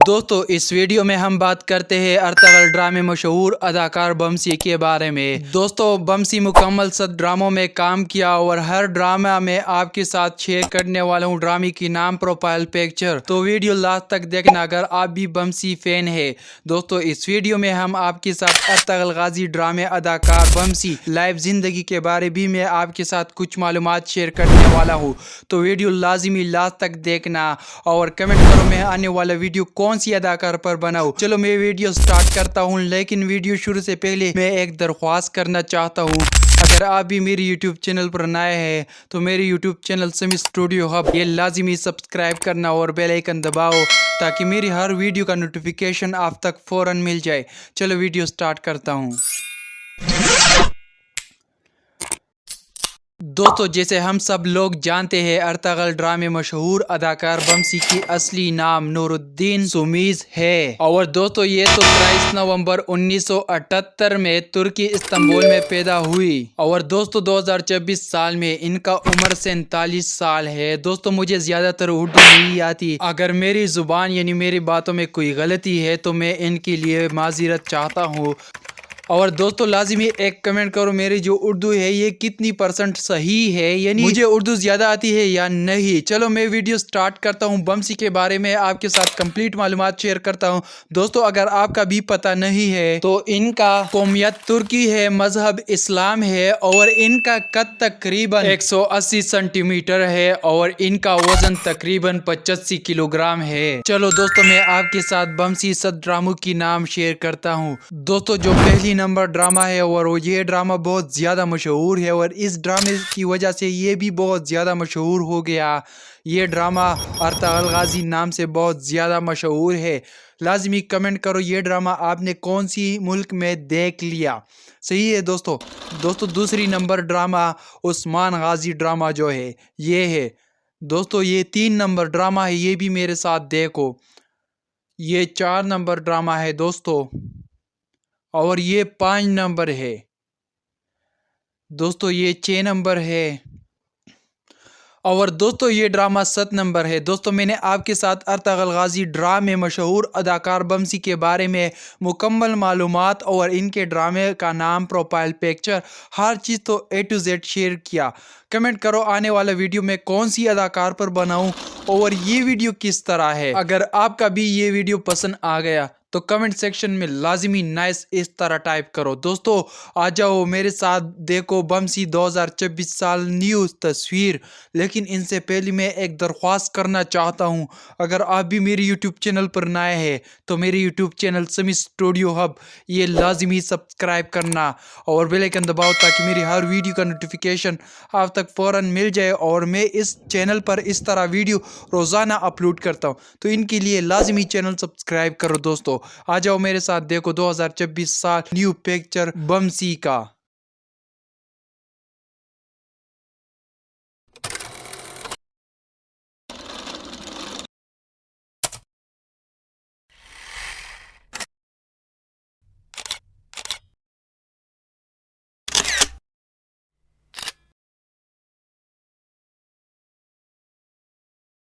दोस्तों इस वीडियो में हम बात करते हैं अर्तगल ड्रामे मशहूर अदाकार बमसी के बारे में। दोस्तों बमसी मुकम्मल 7 ड्रामों में काम किया और हर ड्रामा में आपके साथ शेयर करने वाला हूँ ड्रामे की नाम प्रोफाइल पिक्चर। तो वीडियो लास्ट तक देखना अगर आप भी बमसी फैन है। दोस्तों इस वीडियो में हम आपके साथ अर्तगल गाजी ड्रामे अदाकार बमसी लाइव जिंदगी के बारे भी मैं आपके साथ कुछ मालूमात शेयर करने वाला हूँ। तो वीडियो लाजिमी लास्ट तक देखना और कमेंट करो मैं आने वाला वीडियो कौन सी अदाकार पर बनाऊं। चलो मैं वीडियो स्टार्ट करता हूं, लेकिन वीडियो शुरू से पहले मैं एक दरख्वास्त करना चाहता हूं। अगर आप भी मेरे YouTube चैनल पर नए हैं तो मेरे YouTube चैनल समी स्टूडियो हब ये लाजिमी सब्सक्राइब करना और बेल आइकन दबाओ ताकि मेरी हर वीडियो का नोटिफिकेशन आप तक फ़ौरन मिल जाए। चलो वीडियो स्टार्ट करता हूँ। दोस्तों जैसे हम सब लोग जानते हैं अर्तगल ड्रामे मशहूर अदाकार बमसी की असली नाम नूरुद्दीन सुमीज है। और दोस्तों ये तो 23 नवंबर 1978 में तुर्की इस्तांबुल में पैदा हुई और दोस्तों 2024 साल में इनका उम्र 47 साल है। दोस्तों मुझे ज़्यादातर उर्दू नहीं आती, अगर मेरी ज़ुबान यानी मेरी बातों में कोई गलती है तो मैं इनके लिए माज़रत चाहता हूँ। और दोस्तों लाजिमी एक कमेंट करो मेरी जो उर्दू है ये कितनी % सही है, यानी मुझे उर्दू ज़्यादा आती है या नहीं। चलो मैं वीडियो स्टार्ट करता हूँ। बमसी के बारे में आपके साथ कंप्लीट मालूमात शेयर करता हूँ। दोस्तों अगर आपका भी पता नहीं है तो इनका कौमियत तुर्की है, मजहब इस्लाम है और इनका कद तकरीबन 180 सेंटीमीटर है और इनका वजन तकरीबन 85 किलोग्राम है। चलो दोस्तों मैं आपके साथ बमसी 7 ड्रामों की नाम शेयर करता हूँ। दोस्तों जो पहली नंबर ड्रामा है और ये ड्रामा बहुत ज़्यादा मशहूर है और इस ड्रामे की वजह से ये भी बहुत ज़्यादा मशहूर हो गया। ये ड्रामा अर्तगल गाजी नाम से बहुत ज़्यादा मशहूर है। लाजमी कमेंट करो ये ड्रामा आपने कौन सी मुल्क में देख लिया। सही है दोस्तों दूसरी नंबर ड्रामा उस्मान गाजी ड्रामा जो है ये है। दोस्तों ये 3 नंबर ड्रामा है, ये भी मेरे साथ देखो। ये 4 नंबर ड्रामा है दोस्तों और ये 5 नंबर है। दोस्तों ये 6 नंबर है और दोस्तों ये ड्रामा 7 नंबर है। दोस्तों मैंने आपके साथ अर्तगल गाजी ड्रामे मशहूर अदाकार बमसी के बारे में मुकम्मल मालूमात और इनके ड्रामे का नाम प्रोफाइल पिक्चर हर चीज़ तो A to Z शेयर किया। कमेंट करो आने वाला वीडियो में कौन सी अदाकार पर बनाऊं और ये वीडियो किस तरह है। अगर आपका भी ये वीडियो पसंद आ गया तो कमेंट सेक्शन में लाजिमी नाइस इस तरह टाइप करो। दोस्तों आ जाओ मेरे साथ देखो बमसी 2024 साल न्यू तस्वीर। लेकिन इनसे पहले मैं एक दरख्वास्त करना चाहता हूँ, अगर आप भी मेरे यूट्यूब चैनल पर नए हैं तो मेरे यूट्यूब चैनल समी स्टूडियो हब ये लाजिमी सब्सक्राइब करना और बेल आइकन दबाओ ताकि मेरी हर वीडियो का नोटिफिकेशन आप तक फ़ौरन मिल जाए। और मैं इस चैनल पर इस तरह वीडियो रोज़ाना अपलोड करता हूँ तो इनके लिए लाजिमी चैनल सब्सक्राइब करो। दोस्तों आ जाओ मेरे साथ देखो 2026 साल न्यू पिक्चर बमसी का।